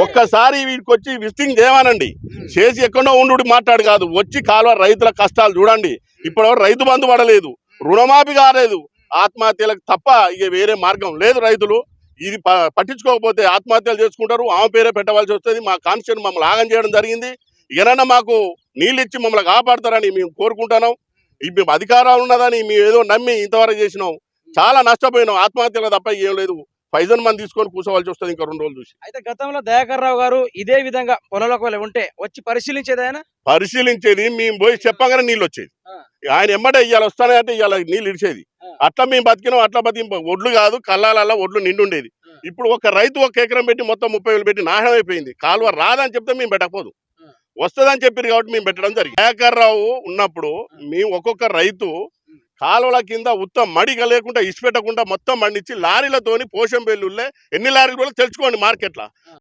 ఒక్కసారి వీడికి వచ్చి విజిటింగ్ చేయమనండి, చేసి ఎక్కడో ఉండు మాట్లాడు కాదు, వచ్చి కాలువ రైతుల కష్టాలు చూడండి. ఇప్పటివరకు రైతు బంధు పడలేదు, రుణమాఫీ కాలేదు, ఆత్మహత్యలకు తప్ప ఇక వేరే మార్గం లేదు. రైతులు ఇది పట్టించుకోకపోతే ఆత్మహత్యలు చేసుకుంటారు, ఆమె పేరే పెట్టవలసి వస్తుంది. మా కాన్స్టిట్యూషన్ మమ్మల్ని ఆగం చేయడం జరిగింది. ఏదైనా మాకు నీళ్ళు ఇచ్చి మమ్మల్ని కాపాడతారని మేము కోరుకుంటున్నాం. మేము అధికారం ఉన్నదని మేము ఏదో నమ్మి ఇంతవరకు చేసినాం, చాలా నష్టపోయినాం. ఆత్మహత్యలు తప్ప ఏం లేదు. 5,000 మంది తీసుకొని కూర్చోవలసి వస్తుంది ఇంకా 2 రోజులు చూసి. అయితే గతంలో దయాకర్ రావు గారు ఇదే విధంగా పొలంలోకి ఉంటే వచ్చి పరిశీలించేది ఆయన? పరిశీలించేది, మేము పోయి చెప్పగానే నీళ్ళు వచ్చేది. ఆయన ఎమ్మటే ఇవాళ వస్తానంటే ఇవాళ నీళ్ళు ఇడిచేది. అట్లా మేము బతికినాం. అట్లా ఒడ్లు కాదు, కళ్ళాలల్లా ఒడ్లు నిండుండేది. ఇప్పుడు ఒక రైతు 1 ఎకరం పెట్టి మొత్తం 30,000 పెట్టి నాశనం అయిపోయింది. కాలువ రాదని చెప్తే మేము పెట్టకపోదు, వస్తుందని చెప్పారు కాబట్టి మేము పెట్టడం జరిగింది. దయాకర్ రావు ఉన్నప్పుడు మేము ఒక్కొక్క రైతు కాలువల కింద ఉత్తం మడిగా లేకుండా ఇసుపెట్టకుండా మొత్తం మండించి లారీలతోని పోషం బెల్లుల్లే ఎన్ని లారీలు కూడా తెలుసుకోండి మార్కెట్లో.